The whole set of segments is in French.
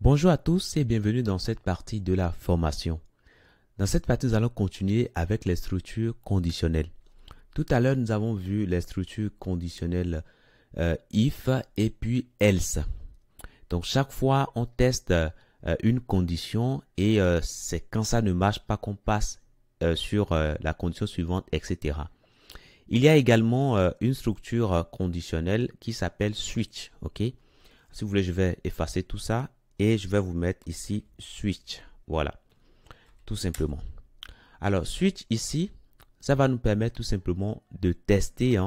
Bonjour à tous et bienvenue dans cette partie de la formation. Dans cette partie, nous allons continuer avec les structures conditionnelles. Tout à l'heure, nous avons vu les structures conditionnelles if et puis else. Donc, chaque fois, on teste une condition et c'est quand ça ne marche pas qu'on passe sur la condition suivante, etc. Il y a également une structure conditionnelle qui s'appelle switch. Ok? Si vous voulez, je vais effacer tout ça. Et je vais vous mettre ici switch. Voilà. Tout simplement. Alors, switch ici, ça va nous permettre tout simplement de tester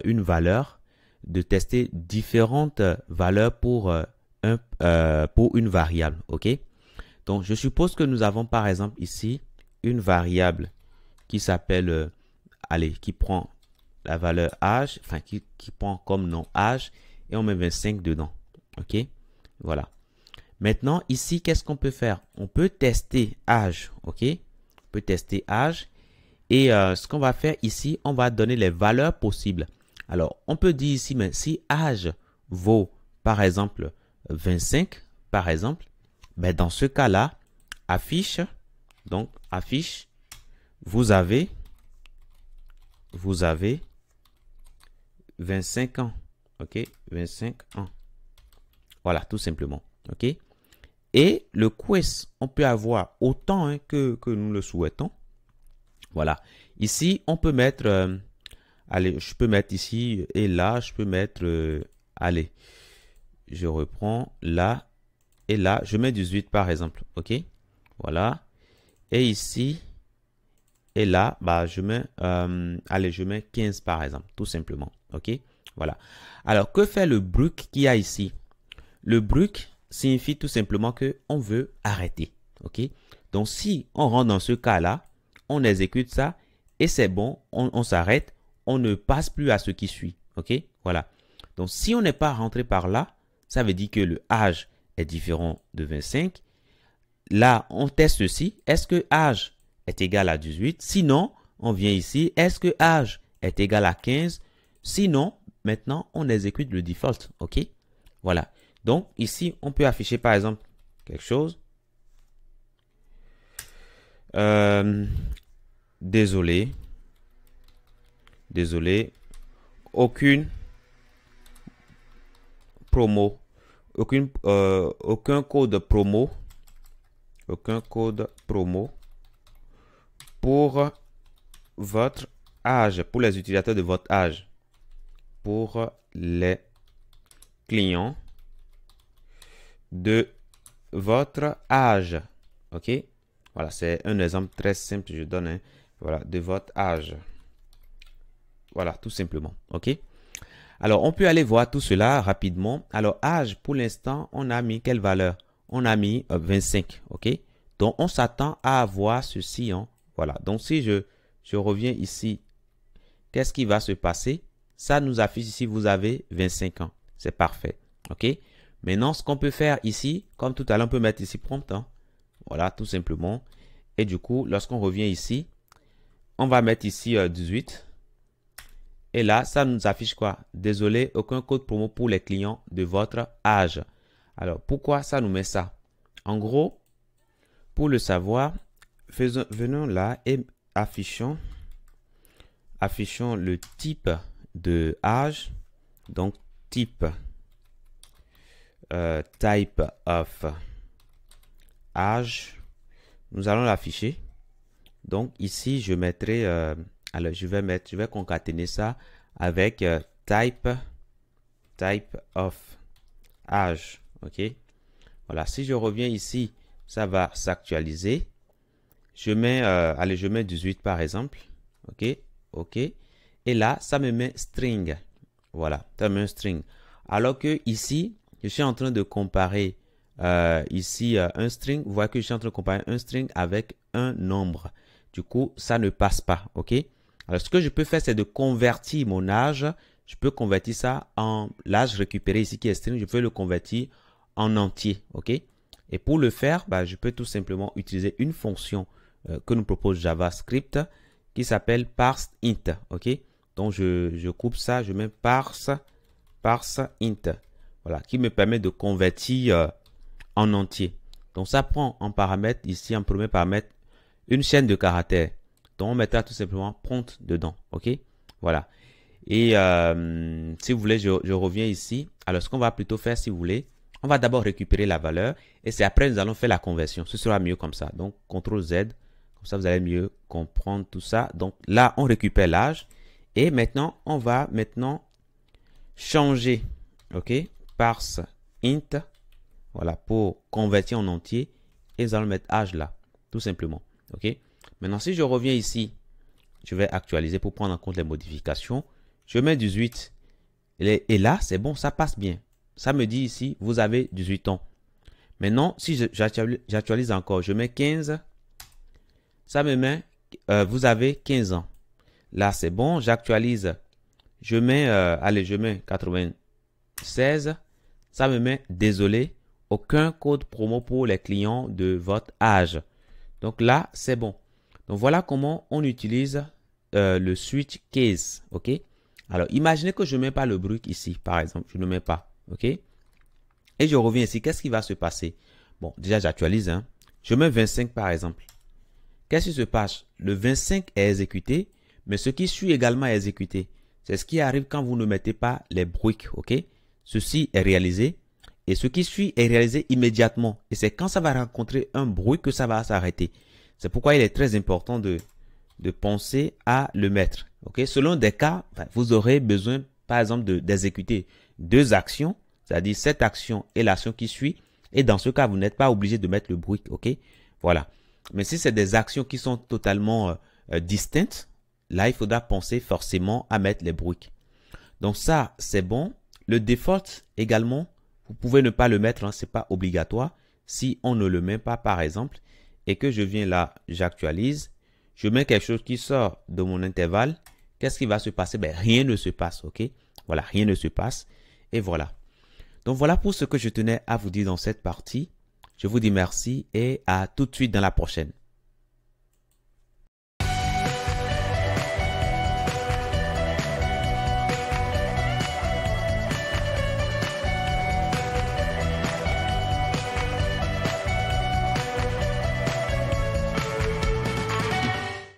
une valeur, de tester différentes valeurs pour une variable. OK? Donc, je suppose que nous avons par exemple ici une variable qui s'appelle, qui prend la valeur âge, enfin, qui prend comme nom âge et on met 25 dedans. OK? Voilà. Maintenant, ici, qu'est-ce qu'on peut faire? On peut tester âge, ok? On peut tester âge. Et ce qu'on va faire ici, on va donner les valeurs possibles. Alors, on peut dire ici, mais si âge vaut, par exemple, 25, par exemple, ben dans ce cas-là, affiche, donc affiche, vous avez 25 ans, ok? 25 ans. Voilà, tout simplement, ok? Et le quiz, on peut avoir autant que nous le souhaitons. Voilà. Ici, on peut mettre, je peux mettre ici et là, je peux mettre, je reprends là et là, je mets 18 par exemple. OK? Voilà. Et ici et là, bah, je mets, je mets 15 par exemple, tout simplement. OK? Voilà. Alors, que fait le bruit qu'il y a ici? Le bruit signifie tout simplement que on veut arrêter. OK? Donc, si on rentre dans ce cas-là, on exécute ça et c'est bon, on s'arrête, on ne passe plus à ce qui suit. OK? Voilà. Donc, si on n'est pas rentré par là, ça veut dire que le âge est différent de 25. Là, on teste ceci. Est-ce que âge est égal à 18? Sinon, on vient ici. Est-ce que âge est égal à 15? Sinon, maintenant, on exécute le default. OK? Voilà. Donc, ici, on peut afficher, par exemple, quelque chose. Désolé, aucune promo, aucun code promo, pour votre âge, pour les utilisateurs de votre âge, pour les clients de votre âge. OK? Voilà, c'est un exemple très simple, je donne. Voilà, de votre âge. Voilà, tout simplement. OK? Alors, on peut aller voir tout cela rapidement. Alors, âge, pour l'instant, on a mis quelle valeur? On a mis 25. OK? Donc, on s'attend à avoir ceci. Voilà. Donc, si je reviens ici, qu'est-ce qui va se passer? Ça nous affiche ici, vous avez 25 ans. C'est parfait. OK? Maintenant, ce qu'on peut faire ici, comme tout à l'heure, on peut mettre ici prompt. Voilà, tout simplement. Et du coup, lorsqu'on revient ici, on va mettre ici 18. Et là, ça nous affiche quoi? Désolé, aucun code promo pour les clients de votre âge. Alors, pourquoi ça nous met ça? En gros, pour le savoir, venons là et affichons le type de âge. Donc, type of âge. Nous allons l'afficher. Donc, ici, je mettrai... alors, je vais concaténer ça avec type of âge. OK? Voilà. Si je reviens ici, ça va s'actualiser. Je mets, je mets 18 par exemple. OK? OK. Et là, ça me met string. Voilà. Ça me met un string. Alors que ici, je suis en train de comparer ici un string. Vous voyez que je suis en train de comparer un string avec un nombre. Du coup, ça ne passe pas. OK? Alors, ce que je peux faire, c'est de convertir mon âge. Je peux convertir ça en l'âge récupéré ici qui est string. Je peux le convertir en entier. OK? Et pour le faire, je peux tout simplement utiliser une fonction que nous propose JavaScript qui s'appelle parseInt. OK? Donc, je coupe ça. Je mets parseInt. Voilà, qui me permet de convertir en entier. Donc, ça prend en paramètre, ici, en premier paramètre, une chaîne de caractères. Donc, on mettra tout simplement prompt dedans. OK? Voilà. Et si vous voulez, je reviens ici. Alors, ce qu'on va plutôt faire, si vous voulez, on va d'abord récupérer la valeur et c'est après nous allons faire la conversion. Ce sera mieux comme ça. Donc, CTRL Z. Comme ça, vous allez mieux comprendre tout ça. Donc, là, on récupère l'âge. Et maintenant, on va changer. OK? Parse int. Voilà, pour convertir en entier. Et nous allons mettre âge là. Tout simplement. OK? Maintenant, si je reviens ici, je vais actualiser pour prendre en compte les modifications. Je mets 18. Et là, c'est bon, ça passe bien. Ça me dit ici, vous avez 18 ans. Maintenant, si j'actualise encore, je mets 15. Ça me met, vous avez 15 ans. Là, c'est bon, j'actualise. Je mets, allez, je mets 96. Ça me met, désolé, aucun code promo pour les clients de votre âge. Donc là, c'est bon. Donc voilà comment on utilise le switch case. OK? Alors, imaginez que je ne mets pas le bruit ici, par exemple. Je ne mets pas. OK? Et je reviens ici. Qu'est-ce qui va se passer? Bon, déjà, j'actualise. Hein. Je mets 25, par exemple. Qu'est-ce qui se passe? Le 25 est exécuté, mais ce qui suit également est exécuté. C'est ce qui arrive quand vous ne mettez pas les bruits. OK? Ceci est réalisé. Et ce qui suit est réalisé immédiatement. Et c'est quand ça va rencontrer un bruit que ça va s'arrêter. C'est pourquoi il est très important de penser à le mettre. Okay? Selon des cas, vous aurez besoin, par exemple, d'exécuter deux actions, c'est-à-dire cette action et l'action qui suit. Et dans ce cas, vous n'êtes pas obligé de mettre le bruit. OK? Voilà. Mais si c'est des actions qui sont totalement distinctes, là, il faudra penser forcément à mettre les bruits. Donc ça, c'est bon. Le default également, vous pouvez ne pas le mettre, hein, ce n'est pas obligatoire. Si on ne le met pas, par exemple, et que je viens là, j'actualise, je mets quelque chose qui sort de mon intervalle, qu'est-ce qui va se passer? Ben, rien ne se passe, OK? Voilà, rien ne se passe. Et voilà. Donc, voilà pour ce que je tenais à vous dire dans cette partie. Je vous dis merci et à tout de suite dans la prochaine.